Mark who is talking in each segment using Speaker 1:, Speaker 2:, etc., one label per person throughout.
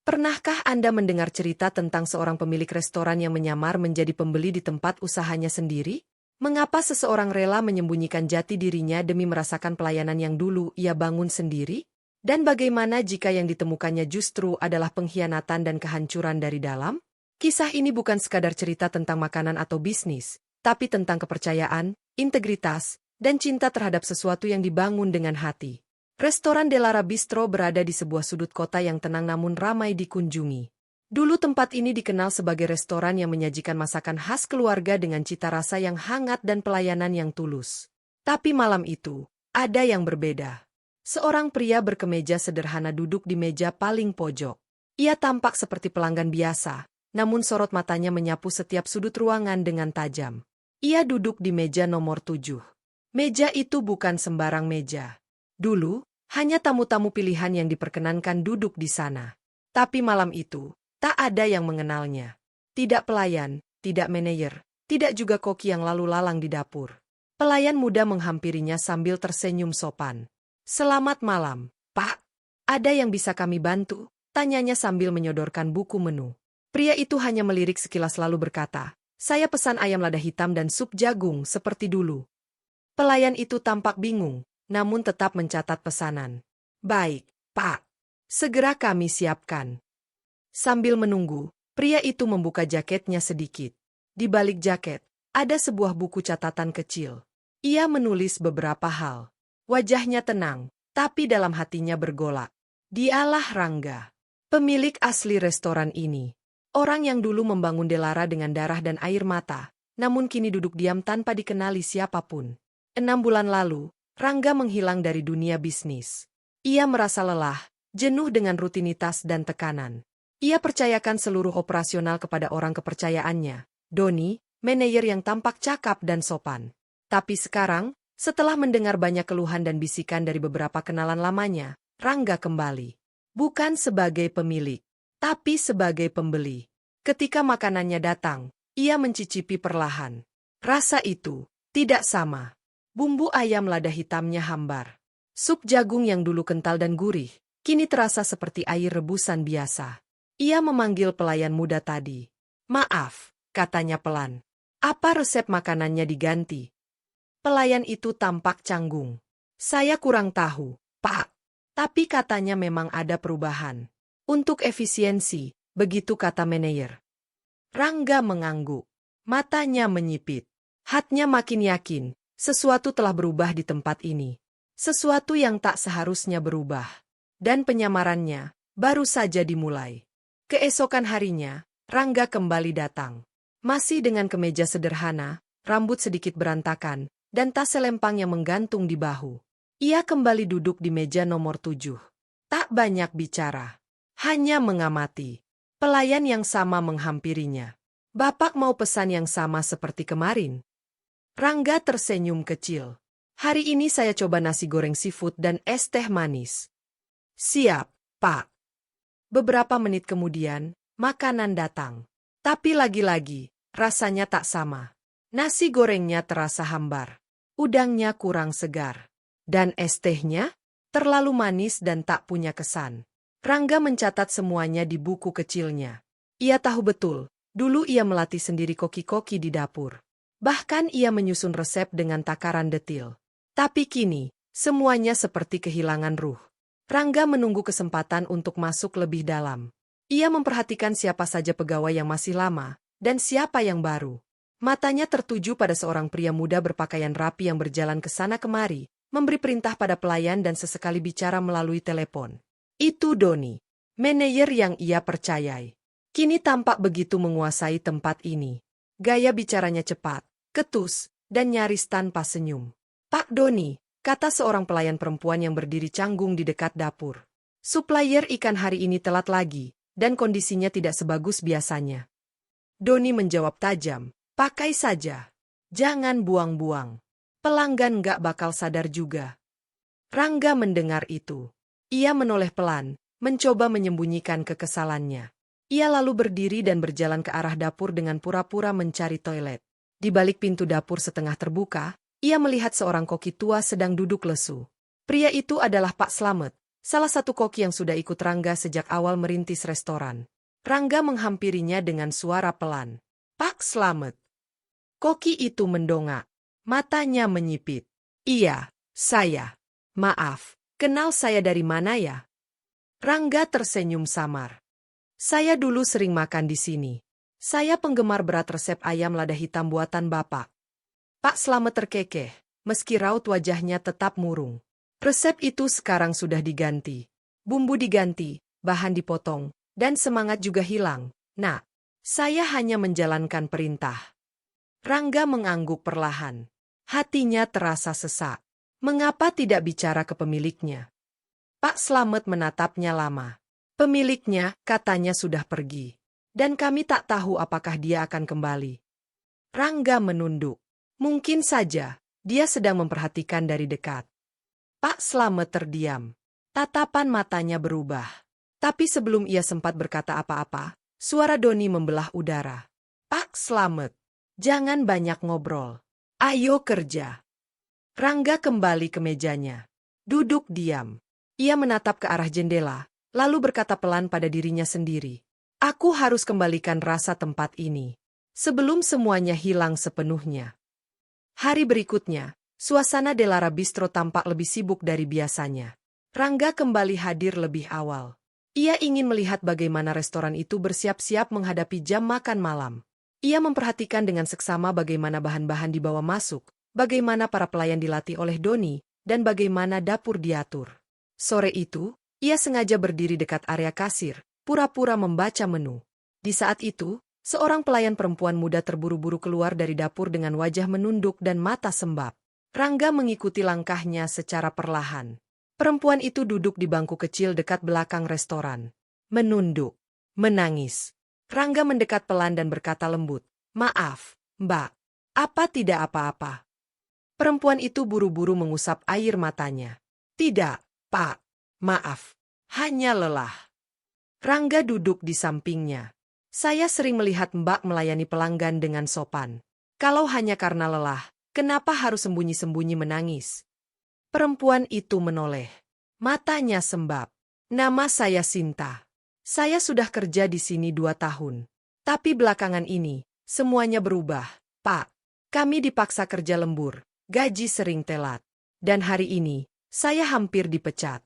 Speaker 1: Pernahkah Anda mendengar cerita tentang seorang pemilik restoran yang menyamar menjadi pembeli di tempat usahanya sendiri? Mengapa seseorang rela menyembunyikan jati dirinya demi merasakan pelayanan yang dulu ia bangun sendiri? Dan bagaimana jika yang ditemukannya justru adalah pengkhianatan dan kehancuran dari dalam? Kisah ini bukan sekadar cerita tentang makanan atau bisnis, tapi tentang kepercayaan, integritas, dan cinta terhadap sesuatu yang dibangun dengan hati. Restoran Delara Bistro berada di sebuah sudut kota yang tenang namun ramai dikunjungi. Dulu tempat ini dikenal sebagai restoran yang menyajikan masakan khas keluarga dengan cita rasa yang hangat dan pelayanan yang tulus. Tapi malam itu, ada yang berbeda. Seorang pria berkemeja sederhana duduk di meja paling pojok. Ia tampak seperti pelanggan biasa, namun sorot matanya menyapu setiap sudut ruangan dengan tajam. Ia duduk di meja nomor 7. Meja itu bukan sembarang meja. Dulu, hanya tamu-tamu pilihan yang diperkenankan duduk di sana. Tapi malam itu, tak ada yang mengenalnya. Tidak pelayan, tidak manajer, tidak juga koki yang lalu lalang di dapur. Pelayan muda menghampirinya sambil tersenyum sopan. "Selamat malam, Pak. Ada yang bisa kami bantu?" tanyanya sambil menyodorkan buku menu. Pria itu hanya melirik sekilas lalu berkata, "Saya pesan ayam lada hitam dan sup jagung seperti dulu." Pelayan itu tampak bingung, namun tetap mencatat pesanan. "Baik, Pak. Segera kami siapkan." Sambil menunggu, pria itu membuka jaketnya sedikit. Di balik jaket, ada sebuah buku catatan kecil. Ia menulis beberapa hal. Wajahnya tenang, tapi dalam hatinya bergolak. Dialah Rangga, pemilik asli restoran ini. Orang yang dulu membangun Delara dengan darah dan air mata, namun kini duduk diam tanpa dikenali siapapun. 6 bulan lalu, Rangga menghilang dari dunia bisnis. Ia merasa lelah, jenuh dengan rutinitas dan tekanan. Ia percayakan seluruh operasional kepada orang kepercayaannya, Doni, manajer yang tampak cakap dan sopan. Tapi sekarang, setelah mendengar banyak keluhan dan bisikan dari beberapa kenalan lamanya, Rangga kembali. Bukan sebagai pemilik, tapi sebagai pembeli. Ketika makanannya datang, ia mencicipi perlahan. Rasa itu tidak sama. Bumbu ayam lada hitamnya hambar. Sup jagung yang dulu kental dan gurih, kini terasa seperti air rebusan biasa. Ia memanggil pelayan muda tadi. "Maaf," katanya pelan. "Apa resep makanannya diganti?" Pelayan itu tampak canggung. "Saya kurang tahu, Pak. Tapi katanya memang ada perubahan. Untuk efisiensi, begitu kata manajer." Rangga mengangguk. Matanya menyipit. Hatinya makin yakin. Sesuatu telah berubah di tempat ini. Sesuatu yang tak seharusnya berubah. Dan penyamarannya baru saja dimulai. Keesokan harinya, Rangga kembali datang. Masih dengan kemeja sederhana, rambut sedikit berantakan, dan tas selempang yang menggantung di bahu. Ia kembali duduk di meja nomor 7. Tak banyak bicara. Hanya mengamati. Pelayan yang sama menghampirinya. "Bapak mau pesan yang sama seperti kemarin?" Rangga tersenyum kecil. "Hari ini saya coba nasi goreng seafood dan es teh manis." "Siap, Pak." Beberapa menit kemudian, makanan datang. Tapi lagi-lagi, rasanya tak sama. Nasi gorengnya terasa hambar. Udangnya kurang segar. Dan es tehnya terlalu manis dan tak punya kesan. Rangga mencatat semuanya di buku kecilnya. Ia tahu betul, dulu ia melatih sendiri koki-koki di dapur. Bahkan ia menyusun resep dengan takaran detil. Tapi kini, semuanya seperti kehilangan ruh. Rangga menunggu kesempatan untuk masuk lebih dalam. Ia memperhatikan siapa saja pegawai yang masih lama, dan siapa yang baru. Matanya tertuju pada seorang pria muda berpakaian rapi yang berjalan ke sana kemari, memberi perintah pada pelayan dan sesekali bicara melalui telepon. Itu Doni, manajer yang ia percayai. Kini tampak begitu menguasai tempat ini. Gaya bicaranya cepat, ketus, dan nyaris tanpa senyum. "Pak Doni," kata seorang pelayan perempuan yang berdiri canggung di dekat dapur. "Supplier ikan hari ini telat lagi, dan kondisinya tidak sebagus biasanya." Doni menjawab tajam, "Pakai saja. Jangan buang-buang. Pelanggan gak bakal sadar juga." Rangga mendengar itu. Ia menoleh pelan, mencoba menyembunyikan kekesalannya. Ia lalu berdiri dan berjalan ke arah dapur dengan pura-pura mencari toilet. Di balik pintu dapur setengah terbuka, ia melihat seorang koki tua sedang duduk lesu. Pria itu adalah Pak Slamet, salah satu koki yang sudah ikut Rangga sejak awal merintis restoran. Rangga menghampirinya dengan suara pelan. "Pak Slamet." Koki itu mendongak. Matanya menyipit. "Iya, saya. Maaf, kenal saya dari mana ya?" Rangga tersenyum samar. "Saya dulu sering makan di sini. Saya penggemar berat resep ayam lada hitam buatan Bapak." Pak Slamet terkekeh, meski raut wajahnya tetap murung. Resep itu sekarang sudah diganti. Bumbu diganti, bahan dipotong, dan semangat juga hilang. Nah, saya hanya menjalankan perintah. Rangga mengangguk perlahan. Hatinya terasa sesak. Mengapa tidak bicara ke pemiliknya? Pak Slamet menatapnya lama. "Pemiliknya, katanya sudah pergi. Dan kami tak tahu apakah dia akan kembali." Rangga menunduk. Mungkin saja, dia sedang memperhatikan dari dekat. Pak Slamet terdiam. Tatapan matanya berubah. Tapi sebelum ia sempat berkata apa-apa, suara Doni membelah udara. "Pak Slamet, jangan banyak ngobrol. Ayo kerja." Rangga kembali ke mejanya. Duduk diam. Ia menatap ke arah jendela, lalu berkata pelan pada dirinya sendiri. "Aku harus kembalikan rasa tempat ini, sebelum semuanya hilang sepenuhnya." Hari berikutnya, suasana Delara Bistro tampak lebih sibuk dari biasanya. Rangga kembali hadir lebih awal. Ia ingin melihat bagaimana restoran itu bersiap-siap menghadapi jam makan malam. Ia memperhatikan dengan seksama bagaimana bahan-bahan dibawa masuk, bagaimana para pelayan dilatih oleh Doni, dan bagaimana dapur diatur. Sore itu, ia sengaja berdiri dekat area kasir, pura-pura membaca menu. Di saat itu, seorang pelayan perempuan muda terburu-buru keluar dari dapur dengan wajah menunduk dan mata sembab. Rangga mengikuti langkahnya secara perlahan. Perempuan itu duduk di bangku kecil dekat belakang restoran. Menunduk. Menangis. Rangga mendekat pelan dan berkata lembut, "Maaf, Mbak. Apa tidak apa-apa?" Perempuan itu buru-buru mengusap air matanya. "Tidak, Pak. Maaf. Hanya lelah." Rangga duduk di sampingnya. "Saya sering melihat Mbak melayani pelanggan dengan sopan. Kalau hanya karena lelah, kenapa harus sembunyi-sembunyi menangis?" Perempuan itu menoleh. Matanya sembab. "Nama saya Sinta. Saya sudah kerja di sini 2 tahun. Tapi belakangan ini, semuanya berubah, Pak. Kami dipaksa kerja lembur, gaji sering telat. Dan hari ini, saya hampir dipecat."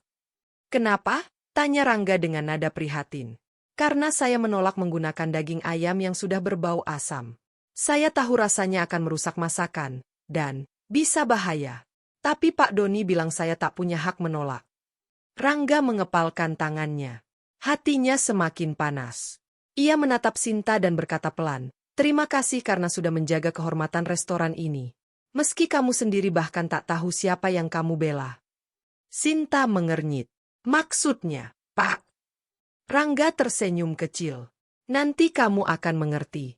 Speaker 1: "Kenapa?" tanya Rangga dengan nada prihatin. "Karena saya menolak menggunakan daging ayam yang sudah berbau asam. Saya tahu rasanya akan merusak masakan, dan bisa bahaya. Tapi Pak Doni bilang saya tak punya hak menolak." Rangga mengepalkan tangannya. Hatinya semakin panas. Ia menatap Sinta dan berkata pelan, "Terima kasih karena sudah menjaga kehormatan restoran ini. Meski kamu sendiri bahkan tak tahu siapa yang kamu bela." Sinta mengernyit. "Maksudnya, Pak?" Rangga tersenyum kecil. "Nanti kamu akan mengerti."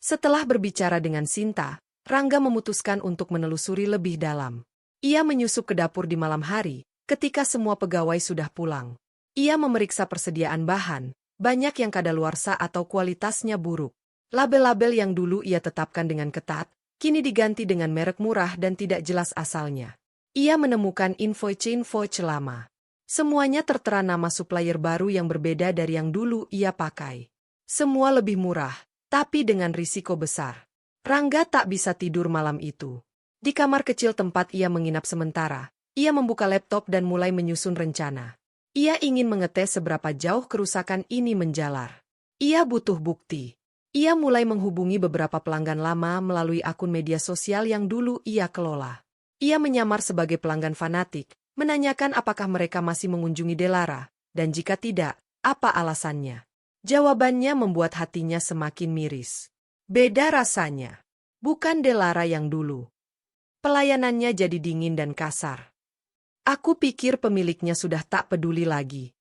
Speaker 1: Setelah berbicara dengan Sinta, Rangga memutuskan untuk menelusuri lebih dalam. Ia menyusup ke dapur di malam hari, ketika semua pegawai sudah pulang. Ia memeriksa persediaan bahan, banyak yang kadaluarsa atau kualitasnya buruk. Label-label yang dulu ia tetapkan dengan ketat, kini diganti dengan merek murah dan tidak jelas asalnya. Ia menemukan invoice lama. Semuanya tertera nama supplier baru yang berbeda dari yang dulu ia pakai. Semua lebih murah, tapi dengan risiko besar. Rangga tak bisa tidur malam itu. Di kamar kecil tempat ia menginap sementara, ia membuka laptop dan mulai menyusun rencana. Ia ingin mengetes seberapa jauh kerusakan ini menjalar. Ia butuh bukti. Ia mulai menghubungi beberapa pelanggan lama melalui akun media sosial yang dulu ia kelola. Ia menyamar sebagai pelanggan fanatik, menanyakan apakah mereka masih mengunjungi Delara, dan jika tidak, apa alasannya. Jawabannya membuat hatinya semakin miris. Beda rasanya. Bukan Delara yang dulu. Pelayanannya jadi dingin dan kasar. "Aku pikir pemiliknya sudah tak peduli lagi."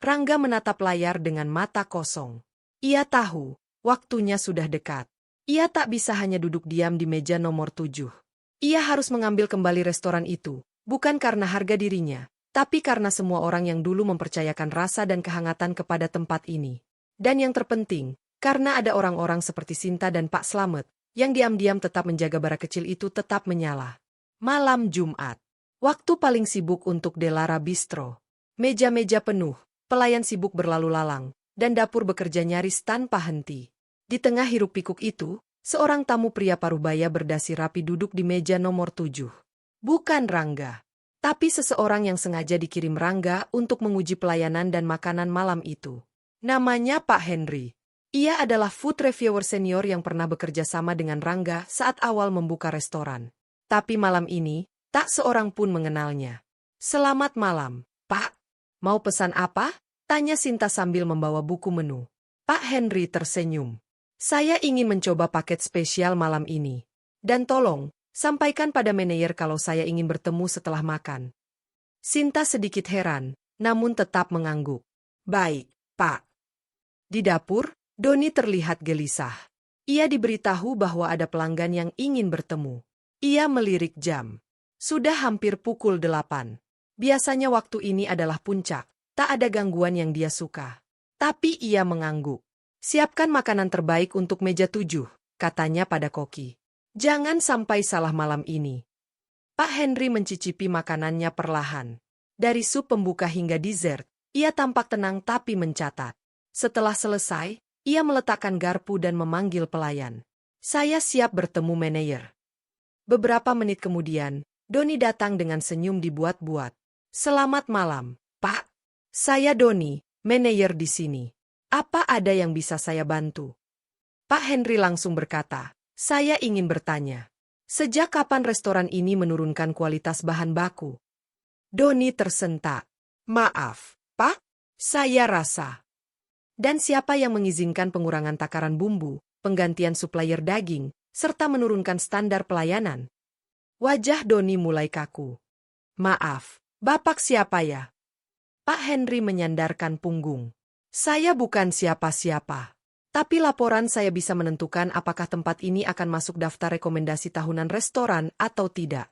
Speaker 1: Rangga menatap layar dengan mata kosong. Ia tahu, waktunya sudah dekat. Ia tak bisa hanya duduk diam di meja nomor 7. Ia harus mengambil kembali restoran itu, bukan karena harga dirinya, tapi karena semua orang yang dulu mempercayakan rasa dan kehangatan kepada tempat ini. Dan yang terpenting, karena ada orang-orang seperti Sinta dan Pak Slamet, yang diam-diam tetap menjaga bara kecil itu tetap menyala. Malam Jumat. Waktu paling sibuk untuk Delara Bistro. Meja-meja penuh, pelayan sibuk berlalu lalang, dan dapur bekerja nyaris tanpa henti. Di tengah hiruk-pikuk itu, seorang tamu pria parubaya berdasi rapi duduk di meja nomor 7. Bukan Rangga, tapi seseorang yang sengaja dikirim Rangga untuk menguji pelayanan dan makanan malam itu. Namanya Pak Henry. Ia adalah food reviewer senior yang pernah bekerja sama dengan Rangga saat awal membuka restoran. Tapi malam ini, tak seorang pun mengenalnya. "Selamat malam, Pak. Mau pesan apa?" tanya Sinta sambil membawa buku menu. Pak Henry tersenyum. "Saya ingin mencoba paket spesial malam ini. Dan tolong, sampaikan pada manajer kalau saya ingin bertemu setelah makan." Sinta sedikit heran, namun tetap mengangguk. "Baik, Pak." Di dapur, Doni terlihat gelisah. Ia diberitahu bahwa ada pelanggan yang ingin bertemu. Ia melirik jam. Sudah hampir pukul 8. Biasanya waktu ini adalah puncak, tak ada gangguan yang dia suka. Tapi ia mengangguk. "Siapkan makanan terbaik untuk meja 7, katanya pada koki. "Jangan sampai salah malam ini." Pak Henry mencicipi makanannya perlahan. Dari sup pembuka hingga dessert, ia tampak tenang tapi mencatat. Setelah selesai, ia meletakkan garpu dan memanggil pelayan. "Saya siap bertemu manajer." Beberapa menit kemudian, Doni datang dengan senyum dibuat-buat. "Selamat malam, Pak. Saya Doni, manajer di sini. Apa ada yang bisa saya bantu?" Pak Henry langsung berkata, "Saya ingin bertanya. Sejak kapan restoran ini menurunkan kualitas bahan baku?" Doni tersentak. "Maaf, Pak, saya rasa." "Dan siapa yang mengizinkan pengurangan takaran bumbu, penggantian supplier daging, serta menurunkan standar pelayanan?" Wajah Doni mulai kaku. "Maaf, Bapak siapa ya?" Pak Henry menyandarkan punggung. "Saya bukan siapa-siapa. Tapi laporan saya bisa menentukan apakah tempat ini akan masuk daftar rekomendasi tahunan restoran atau tidak."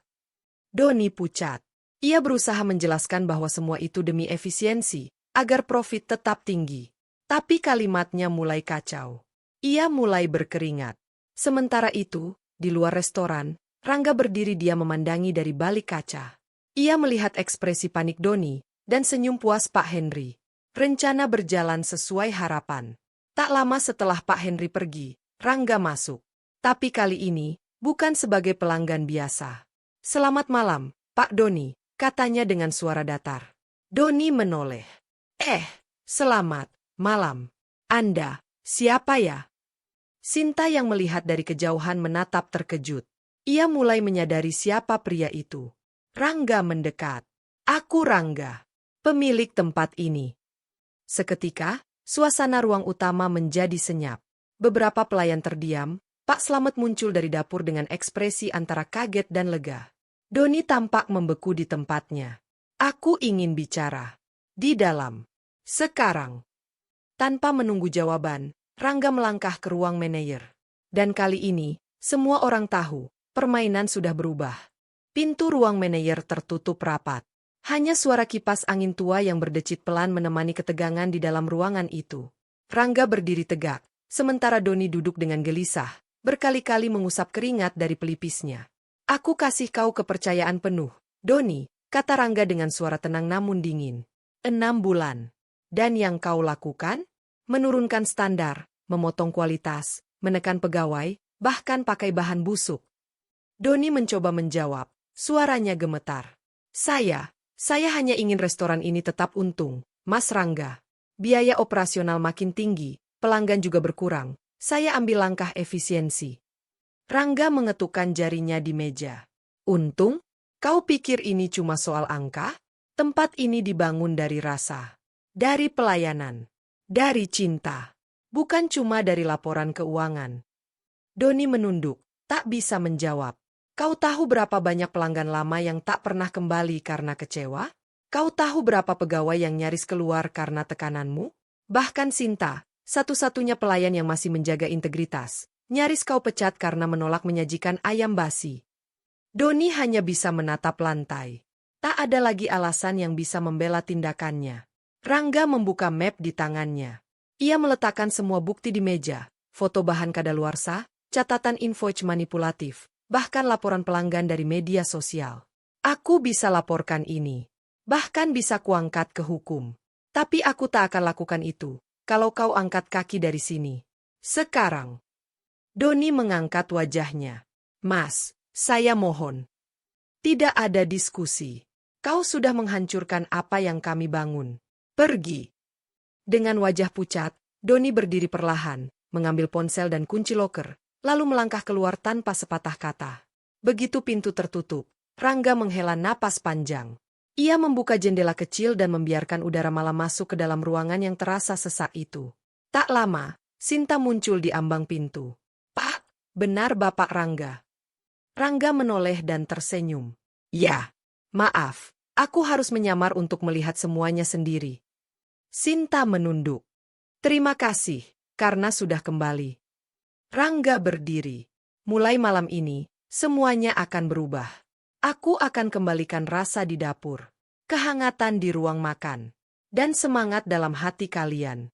Speaker 1: Doni pucat. Ia berusaha menjelaskan bahwa semua itu demi efisiensi, agar profit tetap tinggi. Tapi kalimatnya mulai kacau. Ia mulai berkeringat. Sementara itu, di luar restoran, Rangga berdiri diam memandangi dari balik kaca. Ia melihat ekspresi panik Doni, dan senyum puas Pak Henry. Rencana berjalan sesuai harapan. Tak lama setelah Pak Henry pergi, Rangga masuk. Tapi kali ini, bukan sebagai pelanggan biasa. "Selamat malam, Pak Doni," katanya dengan suara datar. Doni menoleh. Selamat malam. Anda, siapa ya?" Sinta yang melihat dari kejauhan menatap terkejut. Ia mulai menyadari siapa pria itu. Rangga mendekat. "Aku Rangga, pemilik tempat ini." Seketika, suasana ruang utama menjadi senyap. Beberapa pelayan terdiam. Pak Slamet muncul dari dapur dengan ekspresi antara kaget dan lega. Doni tampak membeku di tempatnya. "Aku ingin bicara. Di dalam. Sekarang." Tanpa menunggu jawaban, Rangga melangkah ke ruang manajer. Dan kali ini, semua orang tahu, permainan sudah berubah. Pintu ruang manajer tertutup rapat. Hanya suara kipas angin tua yang berdecit pelan menemani ketegangan di dalam ruangan itu. Rangga berdiri tegak, sementara Doni duduk dengan gelisah, berkali-kali mengusap keringat dari pelipisnya. "Aku kasih kau kepercayaan penuh, Doni," kata Rangga dengan suara tenang namun dingin. 6 bulan. Dan yang kau lakukan? Menurunkan standar, memotong kualitas, menekan pegawai, bahkan pakai bahan busuk. Doni mencoba menjawab, suaranya gemetar. Saya hanya ingin restoran ini tetap untung, Mas Rangga. Biaya operasional makin tinggi, pelanggan juga berkurang. Saya ambil langkah efisiensi." Rangga mengetukkan jarinya di meja. "Untung? Kau pikir ini cuma soal angka? Tempat ini dibangun dari rasa. Dari pelayanan, dari cinta, bukan cuma dari laporan keuangan." Doni menunduk, tak bisa menjawab. "Kau tahu berapa banyak pelanggan lama yang tak pernah kembali karena kecewa? Kau tahu berapa pegawai yang nyaris keluar karena tekananmu? Bahkan Sinta, satu-satunya pelayan yang masih menjaga integritas, nyaris kau pecat karena menolak menyajikan ayam basi." Doni hanya bisa menatap lantai. Tak ada lagi alasan yang bisa membela tindakannya. Rangga membuka map di tangannya. Ia meletakkan semua bukti di meja, foto bahan kadaluarsa, catatan invoice manipulatif, bahkan laporan pelanggan dari media sosial. "Aku bisa laporkan ini." Bahkan bisa kuangkat ke hukum. Tapi aku tak akan lakukan itu, kalau kau angkat kaki dari sini. Sekarang. Doni mengangkat wajahnya. Mas, saya mohon. Tidak ada diskusi. Kau sudah menghancurkan apa yang kami bangun. Pergi. Dengan wajah pucat, Doni berdiri perlahan, mengambil ponsel dan kunci loker, lalu melangkah keluar tanpa sepatah kata. Begitu pintu tertutup, Rangga menghela napas panjang. Ia membuka jendela kecil dan membiarkan udara malam masuk ke dalam ruangan yang terasa sesak itu. Tak lama, Sinta muncul di ambang pintu. Pak, benar Bapak Rangga. Rangga menoleh dan tersenyum. Ya, maaf, aku harus menyamar untuk melihat semuanya sendiri. Sinta menunduk. Terima kasih, karena sudah kembali. Rangga berdiri. Mulai malam ini, semuanya akan berubah. Aku akan kembalikan rasa di dapur, kehangatan di ruang makan, dan semangat dalam hati kalian.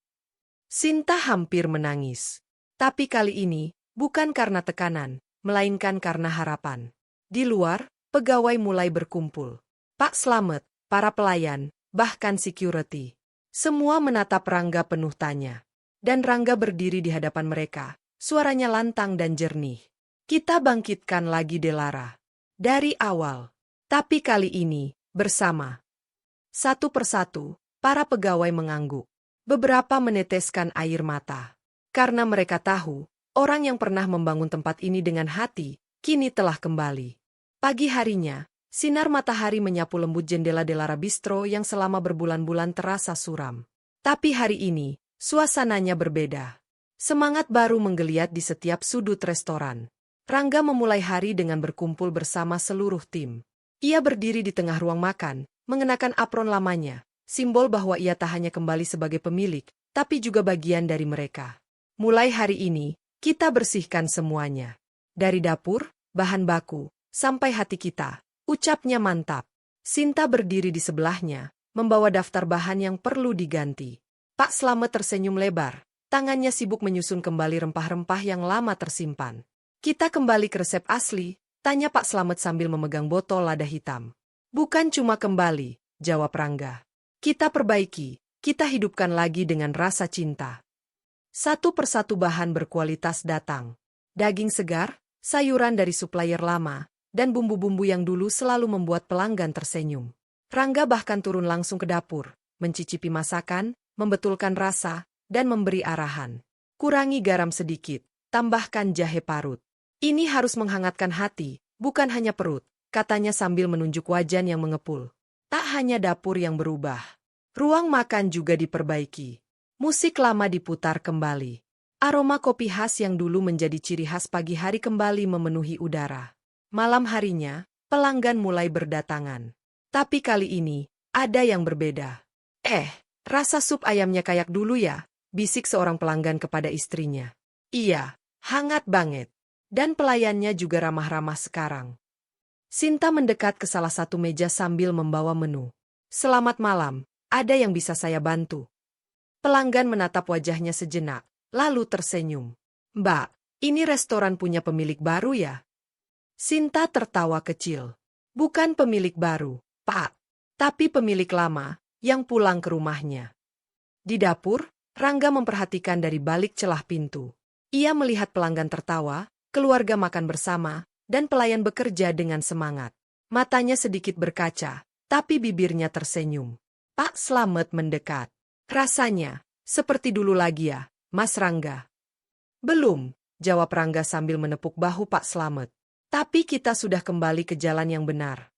Speaker 1: Sinta hampir menangis. Tapi kali ini, bukan karena tekanan, melainkan karena harapan. Di luar, pegawai mulai berkumpul. Pak Slamet, para pelayan, bahkan security. Semua menatap Rangga penuh tanya. Dan Rangga berdiri di hadapan mereka, suaranya lantang dan jernih. Kita bangkitkan lagi Delara. Dari awal. Tapi kali ini, bersama. Satu persatu, para pegawai mengangguk. Beberapa meneteskan air mata. Karena mereka tahu, orang yang pernah membangun tempat ini dengan hati, kini telah kembali. Pagi harinya, sinar matahari menyapu lembut jendela Delara Bistro yang selama berbulan-bulan terasa suram. Tapi hari ini, suasananya berbeda. Semangat baru menggeliat di setiap sudut restoran. Rangga memulai hari dengan berkumpul bersama seluruh tim. Ia berdiri di tengah ruang makan, mengenakan apron lamanya, simbol bahwa ia tak hanya kembali sebagai pemilik, tapi juga bagian dari mereka. Mulai hari ini, kita bersihkan semuanya. Dari dapur, bahan baku, sampai hati kita. Ucapnya mantap. Sinta berdiri di sebelahnya, membawa daftar bahan yang perlu diganti. Pak Slamet tersenyum lebar, tangannya sibuk menyusun kembali rempah-rempah yang lama tersimpan. Kita kembali ke resep asli, tanya Pak Slamet sambil memegang botol lada hitam. Bukan cuma kembali, jawab Rangga. Kita perbaiki, kita hidupkan lagi dengan rasa cinta. Satu persatu bahan berkualitas datang. Daging segar, sayuran dari supplier lama, dan bumbu-bumbu yang dulu selalu membuat pelanggan tersenyum. Rangga bahkan turun langsung ke dapur, mencicipi masakan, membetulkan rasa, dan memberi arahan. Kurangi garam sedikit, tambahkan jahe parut. Ini harus menghangatkan hati, bukan hanya perut, katanya sambil menunjuk wajan yang mengepul. Tak hanya dapur yang berubah. Ruang makan juga diperbaiki. Musik lama diputar kembali. Aroma kopi khas yang dulu menjadi ciri khas pagi hari kembali memenuhi udara. Malam harinya, pelanggan mulai berdatangan. Tapi kali ini, ada yang berbeda. Rasa sup ayamnya kayak dulu ya, bisik seorang pelanggan kepada istrinya. Iya, hangat banget. Dan pelayannya juga ramah-ramah sekarang. Sinta mendekat ke salah satu meja sambil membawa menu. Selamat malam, ada yang bisa saya bantu? Pelanggan menatap wajahnya sejenak, lalu tersenyum. Mbak, ini restoran punya pemilik baru ya? Sinta tertawa kecil. Bukan pemilik baru, Pak. Tapi pemilik lama, yang pulang ke rumahnya. Di dapur, Rangga memperhatikan dari balik celah pintu. Ia melihat pelanggan tertawa, keluarga makan bersama, dan pelayan bekerja dengan semangat. Matanya sedikit berkaca, tapi bibirnya tersenyum. Pak Slamet mendekat. Rasanya, seperti dulu lagi ya, Mas Rangga. Belum, jawab Rangga sambil menepuk bahu Pak Slamet. Tapi kita sudah kembali ke jalan yang benar.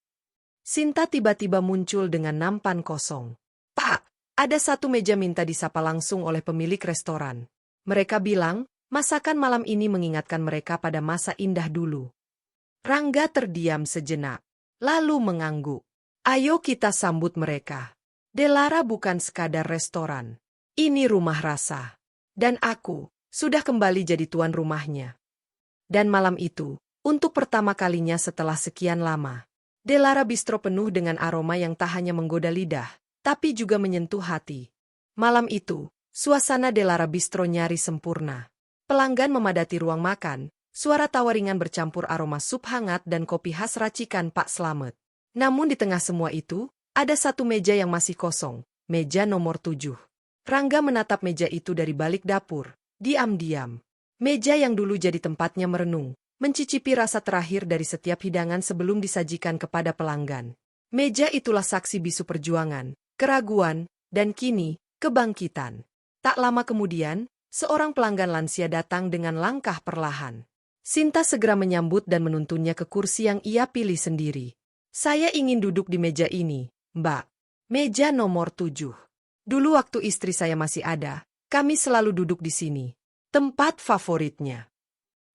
Speaker 1: Sinta tiba-tiba muncul dengan nampan kosong. Pak, ada satu meja minta disapa langsung oleh pemilik restoran. Mereka bilang, masakan malam ini mengingatkan mereka pada masa indah dulu. Rangga terdiam sejenak, lalu mengangguk. Ayo kita sambut mereka. Delara bukan sekadar restoran. Ini rumah rasa. Dan aku, sudah kembali jadi tuan rumahnya. Dan malam itu, untuk pertama kalinya setelah sekian lama, Delara Bistro penuh dengan aroma yang tak hanya menggoda lidah, tapi juga menyentuh hati. Malam itu, suasana Delara Bistro nyaris sempurna. Pelanggan memadati ruang makan, suara tawa ringan bercampur aroma sup hangat dan kopi khas racikan Pak Slamet. Namun di tengah semua itu, Ada satu meja yang masih kosong, meja nomor 7. Rangga menatap meja itu dari balik dapur. Diam-diam. Meja yang dulu jadi tempatnya merenung, mencicipi rasa terakhir dari setiap hidangan sebelum disajikan kepada pelanggan. Meja itulah saksi bisu perjuangan, keraguan, dan kini, kebangkitan. Tak lama kemudian, seorang pelanggan lansia datang dengan langkah perlahan. Sinta segera menyambut dan menuntunnya ke kursi yang ia pilih sendiri. Saya ingin duduk di meja ini, Mbak. Meja nomor 7. Dulu waktu istri saya masih ada, kami selalu duduk di sini. Tempat favoritnya.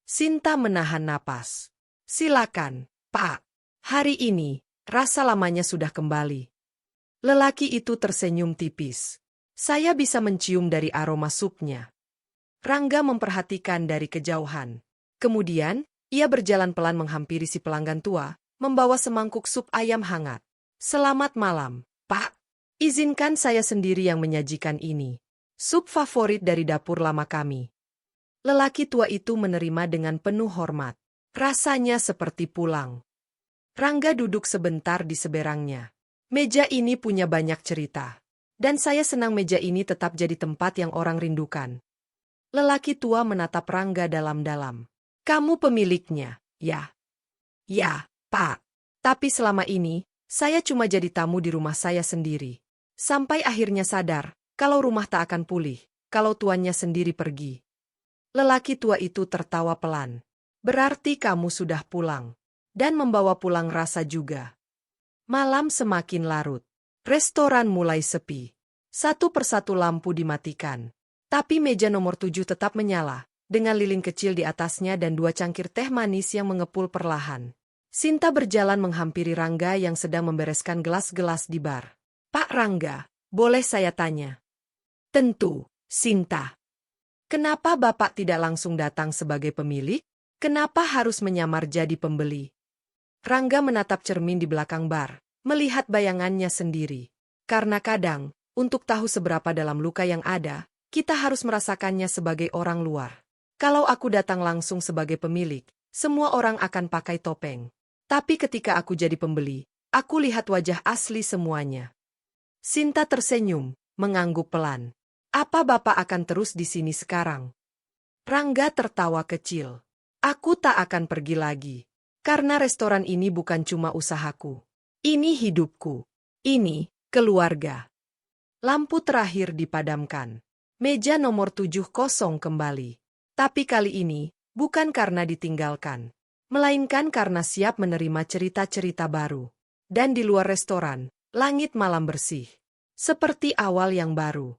Speaker 1: Sinta menahan napas. Silakan, Pak. Hari ini, rasa lamanya sudah kembali. Lelaki itu tersenyum tipis. Saya bisa mencium dari aroma supnya. Rangga memperhatikan dari kejauhan. Kemudian, ia berjalan pelan menghampiri si pelanggan tua, membawa semangkuk sup ayam hangat. Selamat malam, Pak. Izinkan saya sendiri yang menyajikan ini. Sup favorit dari dapur lama kami. Lelaki tua itu menerima dengan penuh hormat. Rasanya seperti pulang. Rangga duduk sebentar di seberangnya. Meja ini punya banyak cerita. Dan saya senang meja ini tetap jadi tempat yang orang rindukan. Lelaki tua menatap Rangga dalam-dalam. Kamu pemiliknya, ya? Ya, Pak. Tapi selama ini, saya cuma jadi tamu di rumah saya sendiri. Sampai akhirnya sadar, kalau rumah tak akan pulih, kalau tuannya sendiri pergi. Lelaki tua itu tertawa pelan. Berarti kamu sudah pulang. Dan membawa pulang rasa juga. Malam semakin larut. Restoran mulai sepi. Satu persatu lampu dimatikan. Tapi meja nomor 7 tetap menyala, dengan lilin kecil di atasnya dan 2 cangkir teh manis yang mengepul perlahan. Sinta berjalan menghampiri Rangga yang sedang membereskan gelas-gelas di bar. Pak Rangga, boleh saya tanya? Tentu, Sinta. Kenapa Bapak tidak langsung datang sebagai pemilik? Kenapa harus menyamar jadi pembeli? Rangga menatap cermin di belakang bar, melihat bayangannya sendiri. Karena kadang, untuk tahu seberapa dalam luka yang ada, kita harus merasakannya sebagai orang luar. Kalau aku datang langsung sebagai pemilik, semua orang akan pakai topeng. Tapi ketika aku jadi pembeli, aku lihat wajah asli semuanya. Sinta tersenyum, mengangguk pelan. Apa Bapak akan terus di sini sekarang? Rangga tertawa kecil. Aku tak akan pergi lagi. Karena restoran ini bukan cuma usahaku. Ini hidupku. Ini keluarga. Lampu terakhir dipadamkan. Meja nomor 7 kosong kembali. Tapi kali ini, bukan karena ditinggalkan. Melainkan karena siap menerima cerita-cerita baru. Dan di luar restoran, langit malam bersih. Seperti awal yang baru.